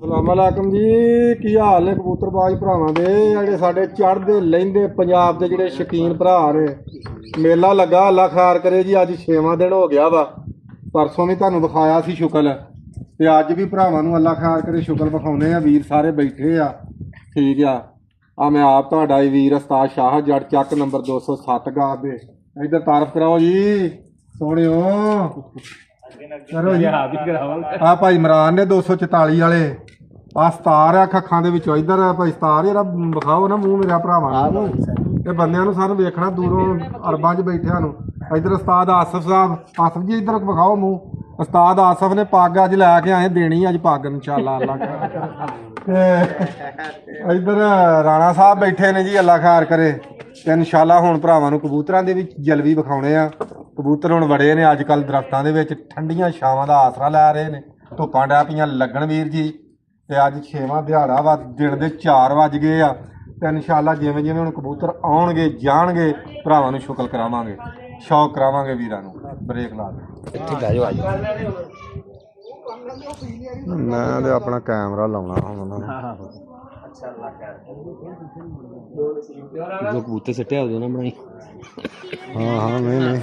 ਸਲਾਮੁਅਲੈਕਮ ਜੀ। ਕੀ ਹਾਲ ਨੇ ਕਬੂਤਰਬਾਜ਼ ਭਰਾਵਾਂ ਦੇ? ਜਿਹੜੇ ਸਾਡੇ ਚੜ੍ਹਦੇ ਲਹਿੰਦੇ ਪੰਜਾਬ ਦੇ ਜਿਹੜੇ ਸ਼ੌਕੀਨ ਭਰਾ ਨੇ, ਮੇਲਾ ਲੱਗਾ ਅੱਲਾ ਖੈਰ ਕਰੇ ਜੀ। ਅੱਜ 6ਵਾਂ ਦਿਨ ਹੋ ਗਿਆ ਵਾ। ਪਰਸੋਂ ਵੀ ਤੁਹਾਨੂੰ ਵਿਖਾਇਆ ਸੀ ਸ਼ੁਕਲ, ਤੇ ਅੱਜ ਵੀ ਭਰਾਵਾਂ ਨੂੰ ਅੱਲਾ ਖੈਰ ਕਰੇ ਸ਼ੁਕਲ ਵਿਖਾਉਂਦੇ ਆ। ਵੀਰ ਸਾਰੇ ਬੈਠੇ ਆ, ਠੀਕ ਆ ਮੈਂ ਆਪ ਤੁਹਾਡਾ ਹੀ ਵੀਰ ਉਸਤਾਦ ਸ਼ਾਹ ਜੱਟ ਚੱਕ ਨੰਬਰ 207 ਗਾਬ ਦੇ। ਇੱਧਰ ਤਾਰਫ ਕਰਾਓ ਜੀ ਸੋਹਣਿਓ, ਕਰੋ ਜੀ। ਆ ਭਾਈ ਇਮਰਾਨ ਨੇ 244 ਵਾਲੇ ਆ ਸਤਾਰ ਆ ਅੱਖਾਂ ਦੇ ਵਿੱਚੋਂ। ਇੱਧਰ ਭਾਈ ਸਤਾਰ ਯਾਰ ਵਿਖਾਓ ਨਾ ਮੂੰਹ ਮੇਰਾ ਭਰਾਵਾਂ ਨੂੰ, ਤੇ ਬੰਦਿਆਂ ਨੂੰ ਸਾਨੂੰ ਵੇਖਣਾ ਦੂਰੋਂ ਅਰਬਾਂ 'ਚ ਬੈਠਿਆਂ ਨੂੰ। ਇੱਧਰ ਉਸਤਾਦ ਆਸਫ ਸਾਹਿਬ, ਆਸਫ ਜੀ ਇੱਧਰ ਵਿਖਾਓ ਮੂੰਹ। ਉਸਤਾਦ ਆਸਫ ਨੇ ਪੱਗ ਅੱਜ ਲੈ ਕੇ ਆਏ, ਦੇਣੀ ਅੱਜ ਪੱਗ ਇਨਸ਼ਾਅੱਲਾ ਅੱਲਾ। ਤੇ ਇੱਧਰ ਰਾਣਾ ਸਾਹਿਬ ਬੈਠੇ ਨੇ ਜੀ, ਅੱਲਾ ਖੈਰ ਕਰੇ। ਤੇ ਇਨਸ਼ਾਅੱਲਾ ਹੁਣ ਭਰਾਵਾਂ ਨੂੰ ਕਬੂਤਰਾਂ ਦੇ ਵਿੱਚ ਜਲਵੀ ਵਿਖਾਉਣੇ ਆ। ਕਬੂਤਰ ਹੁਣ ਵੜੇ ਨੇ ਅੱਜ ਕੱਲ੍ਹ ਦਰਖਤਾਂ ਦੇ ਵਿੱਚ, ਠੰਡੀਆਂ ਛਾਵਾਂ ਦਾ ਆਸਰਾ ਲੈ ਰਹੇ ਨੇ। ਧੁੱਪਾਂ ਡੈ ਪਈਆਂ ਲੱਗਣ ਵੀਰ ਜੀ। ਤੇ ਅੱਜ 6ਵਾਂ ਦਿਹਾੜਾ ਵਾ, ਦਿਨ ਦੇ 4 ਵੱਜ ਗਏ ਆ। ਤੇ ਇਨਸ਼ਾਅੱਲਾ ਜਿਵੇਂ ਜਿਵੇਂ ਹੁਣ ਕਬੂਤਰ ਆਉਣਗੇ ਜਾਣਗੇ ਭਰਾਵਾਂ ਨੂੰ ਸ਼ੁਕਲ ਕਰਾਵਾਂਗੇ, ਸ਼ੌਕ ਕਰਾਵਾਂਗੇ ਵੀਰਾਂ ਨੂੰ। ਬ੍ਰੇਕ ਲਾ ਦੇ ਮੈਂ ਤੇ ਆਪਣਾ ਕੈਮਰਾ ਲਾਉਣਾ ਹੁਣ ਉਹਨਾਂ ਨੂੰ। जो कबूतर सट्टे हो ना बनाई। हाँ नहीं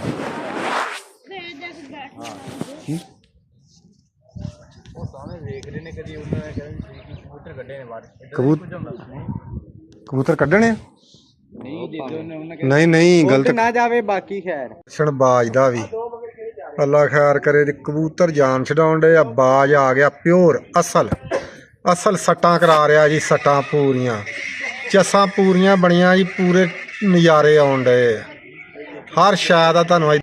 कबूतर कड्ढने नहीं गलत ना जावे। बाकी खैर शनबाज दा भी अल्लाह खैर करे। कबूतर जान छडाउण दे, बाज आ गया प्योर असल सट्टां करा रहा जी। सट्टां पूरियां चस्सां पूरियां बनियां जी, पूरे नज़ारे आउण डे। हर शायद तुहानूं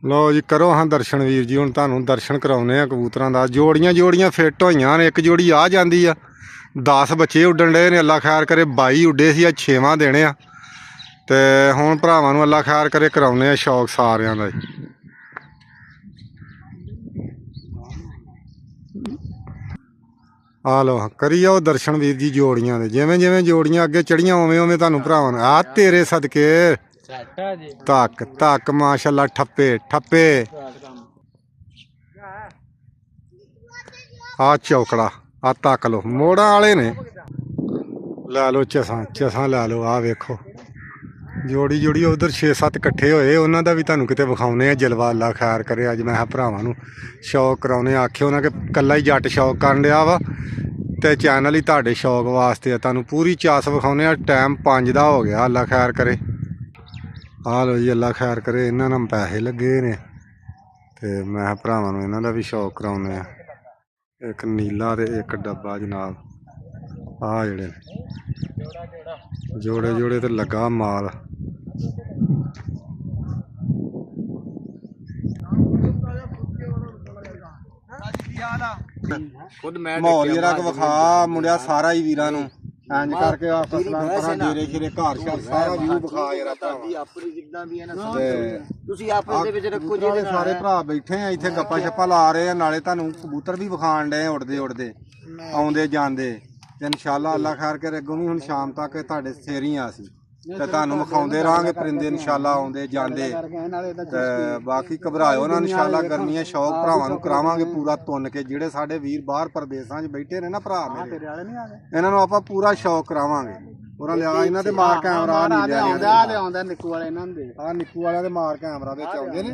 लो जी करो हाँ दर्शन वीर जी। हुण तुहानूं दर्शन कराउने आ कबूतरां दा। जोड़ियां फिट होईयां ने। एक जोड़ी आ जांदी आ, 10 बच्चे उड्डण डे ने। अल्लाह खैर करे 22 उड्डे सी, अज 6वां दिन आ। ते हुण भरावां नूं अल्लाह खैर करे कराउने आ शौक सारिआं दा। आ लो करी जाओ दर्शन वीर जी जोड़ियां दे। जिवें जिवें जोड़ियां अगे चढ़ियां उवें उवें तुहानूं भरावां नूं आ तेरे सदके तक तक माशाअल्लाह ठप्पे ठप्पे। आ चौकड़ा आ तक लो, मोड़ा वाले ने। लै लो चसां लै लो। आ वेखो जोड़ी जोड़ी उधर 6-7 इकट्ठे होए, उन्हां दा भी तुहानूं किते विखाउने आ जलवा। अल्लाह खैर करे अज मैं भरावां नूं शौक कराउने। आखिओ ना कि कल्ला ही जट शौक करन डिया वा, ते चैनल ही तुहाडे शौक वास्ते। तुहानूं पूरी चास विखाउने आ। टाइम 5 दा हो गया। अल्लाह खैर करे। आ लो जी अल्लाह खैर करे। इन्हां नाल पैसे लगे ने, ते मैं भरावां नूं इन्हां दा भी शौक कराउने आ। एक नीला ते एक डब्बा जनाब। आ जेड़े जोड़े ते लगा माल। माहौल जरा विखा मुंडिया सारा ही वीरां नूं इंज करके फसलां पर डेरे शेरे घर शर सारा व्यू विखा जरा। सारे भरा बैठे आ इत्थे गप्पा शप्पा ला रहे आ, नाले तुहानूं कबूतर भी विखाण डे उड़दे उड़दे आउंदे जांदे। ते इंशाअल्लाह अल्लाह खैर करे अग्गों भी हुण शाम तक तुहाडे सिर ही आ असीं, ते तुहानूं विखाउंदे रहांगे परिंदे इंशाअल्लाह आउंदे जांदे। ते बाकी घबराओ ना, इंशाअल्लाह गर्मियां शौक भरावां नूं करावांगे पूरा तुन के। जिहड़े साडे वीर बाहर प्रदेसां 'च बैठे ने ना भरा मेरे, इन्हां नूं आपां पूरा शौक करावांगे। पूरा लिया इन्हां ते मार कैमरा आंदा निक्कू वाले इन्हां दे। आ निक्कू वाले दे मार कैमरा दे आउंदे ने।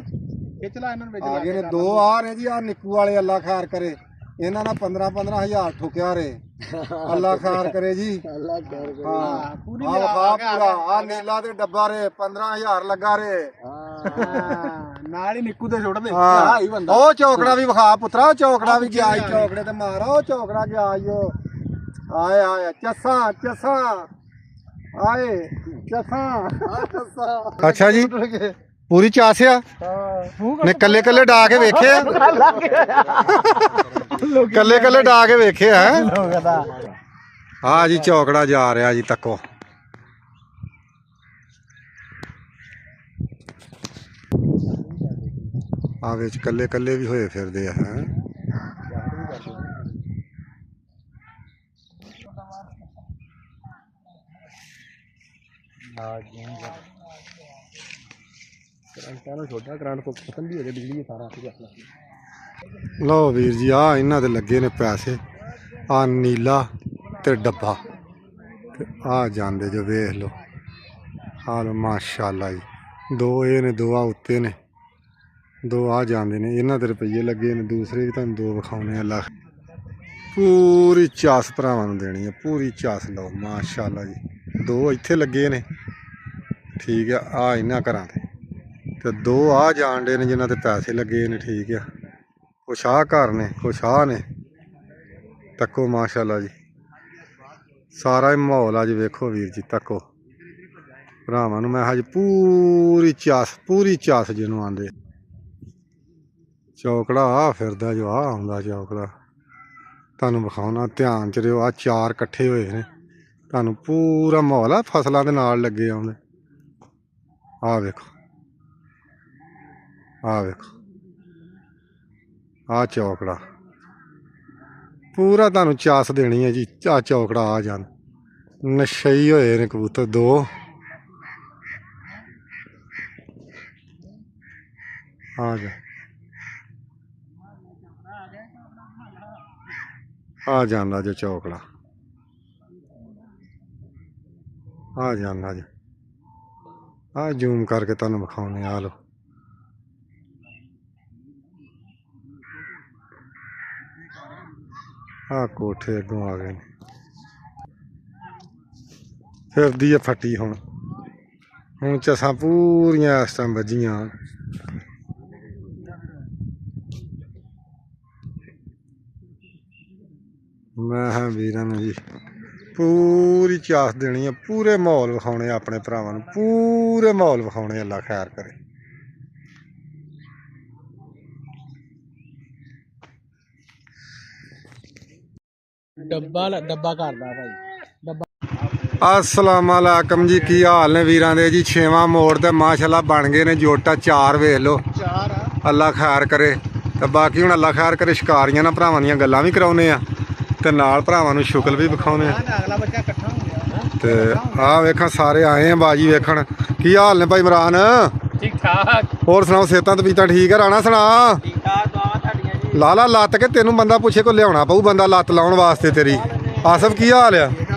खिच ला इन्हां विच आ गए ने। 2 आ ने जी। आ निक्कू वाले अल्लाह खैर करे। इन्हां दा 15-15 हज़ार ठुकिया रे। अल्लाह खैर करे जी। हाँ पूरा आ नीला ते डब्बा रे 15,000 लगा रे। नाल ही निक्कू दे छोड़ दे। ओ चौकड़ा भी विखा पुत्रा, चौकड़ा भी गया। चौकड़े ते मारो, चौकड़ा गया यो। आए आए चस्सा चस्सा आए चस्सा। अच्छा जी पूरी चास आ ने। कल्ले कल्ले डा के वेखे, कल्ले कल्ले डा के वेखे है। हाँ जी चौकड़ा जा रहा जी तको। आ विच कल्ले कल्ले भी होए फिरदे हैं। छोटा करंट को खत्म भी हो गया, बिजली सारा। लो वीर जी आ इन्हां दे लगे ने पैसे। ਆ ਨੀਲਾ ਤੇ ਡੱਬਾ ਤੇ ਆ ਜਾਂਦੇ ਜੋ ਵੇਖ ਲਓ। ਹਾਲ ਮਾਸ਼ਾਅੱਲਾ ਜੀ, ਦੋ ਇਹ ਨੇ, ਦੋ ਆ ਉੱਤੇ ਨੇ, ਦੋ ਆ ਜਾਂਦੇ ਨੇ। ਇਹਨਾਂ ਦੇ ਰੁਪਈਏ ਲੱਗੇ ਨੇ। ਦੂਸਰੇ ਵੀ ਤੁਹਾਨੂੰ ਦੋ ਵਿਖਾਉਣੇ ਆ। ਲੱਖ ਪੂਰੀ ਚਾਸ ਭਰਾਵਾਂ ਨੂੰ ਦੇਣੀ ਹੈ, ਪੂਰੀ ਚਾਸ ਲਓ ਮਾਸ਼ਾਅੱਲਾ ਜੀ। ਦੋ ਇੱਥੇ ਲੱਗੇ ਨੇ, ਠੀਕ ਆ, ਆ ਇਹਨਾਂ ਘਰਾਂ ਤੇ, ਤੇ ਦੋ ਆ ਜਾਣਦੇ ਨੇ ਜਿਨ੍ਹਾਂ ਤੇ ਪੈਸੇ ਲੱਗੇ ਨੇ, ਠੀਕ ਆ। ਕੁਛ ਆਹ ਘਰ ਨੇ, ਕੁਛ ਆਹ ਨੇ। ਤੱਕੋ ਮਾਸ਼ਾਅੱਲਾ ਜੀ, ਸਾਰਾ ਹੀ ਮਾਹੌਲ ਅੱਜ ਵੇਖੋ ਵੀਰ ਜੀ। ਤੱਕੋ ਭਰਾਵਾਂ ਨੂੰ ਮੈਂ ਅੱਜ ਪੂਰੀ ਚਾਸ ਜਿਹਨੂੰ ਆਂਦੇ। ਚੌਕੜਾ ਆ ਫਿਰਦਾ ਜੋ, ਆ ਆਉਂਦਾ ਚੌਕੜਾ, ਤੁਹਾਨੂੰ ਵਿਖਾਉਣਾ, ਧਿਆਨ ਚ ਰਿਓ। ਆ ਚਾਰ ਇਕੱਠੇ ਹੋਏ ਨੇ, ਤੁਹਾਨੂੰ ਪੂਰਾ ਮਾਹੌਲ ਆ, ਫਸਲਾਂ ਦੇ ਨਾਲ ਲੱਗੇ ਆਉਂਦੇ। ਆ ਵੇਖੋ, ਆ ਵੇਖੋ, ਆ ਚੌਕੜਾ ਪੂਰਾ ਤੁਹਾਨੂੰ ਚਾਸ ਦੇਣੀ ਹੈ ਜੀ। ਆ ਚੌਕੜਾ ਆ ਜਾਣ, ਨਸ਼ਈ ਹੋਏ ਨੇ ਕਬੂਤਰ ਦੋ। ਆ ਜਾ, ਆ ਜਾਂਦਾ ਜੋ ਚੌਕੜਾ, ਆ ਜਾਂਦਾ ਜੀ। ਆ ਜ਼ੂਮ ਕਰਕੇ ਤੁਹਾਨੂੰ ਵਿਖਾਉਣੇ। ਆ ਲੋ, ਆ ਕੋਠੇ ਅੱਗੋਂ ਆ ਗਏ ਨੇ। ਫਿਰਦੀ ਆ ਫੱਟੀ ਹੁਣ ਚਸਾਂ ਪੂਰੀਆਂ ਇਸ ਟਾਈਮ ਵੱਜੀਆਂ। ਮੈਂ ਹਾਂ ਵੀਰਾਂ ਨੂੰ ਜੀ ਪੂਰੀ ਚਾਸ ਦੇਣੀ ਆ, ਪੂਰੇ ਮਾਹੌਲ ਵਿਖਾਉਣੇ ਆਪਣੇ ਭਰਾਵਾਂ ਨੂੰ, ਪੂਰੇ ਮਾਹੌਲ ਵਿਖਾਉਣੇ। ਅੱਲਾ ਖੈਰ ਕਰੇ। ਡੱਬਾ ਕਰਦਾ ਭਾਈ। अस्सलाम वालेकुम जी, की हाल ने वीरां दे जी। 6वां मोड़ ते माशाल्लाह बन गए ने जोटा 4। वेख लो, अल्लाह खैर करे। ते बाकी हुण अल्लाह खैर करे, शिकारियां ना भरावां दियां गल्लां भी कराउने आ ते नाल भरावां नूं शुकल भी विखाउने आ। ते आ वेखां सारे आए हैं बाजी वेखण। की हाल ने भाई इमरान? ठीक ठाक। होर सनाओ, सेहतां तबीयतां ठीक है? राणा सुना ला ला लत्त के तेनू बंदा पुछे को लियाना पऊ, बंदा लत्त लाउण वास्ते तेरी। आसफ की हाल आ?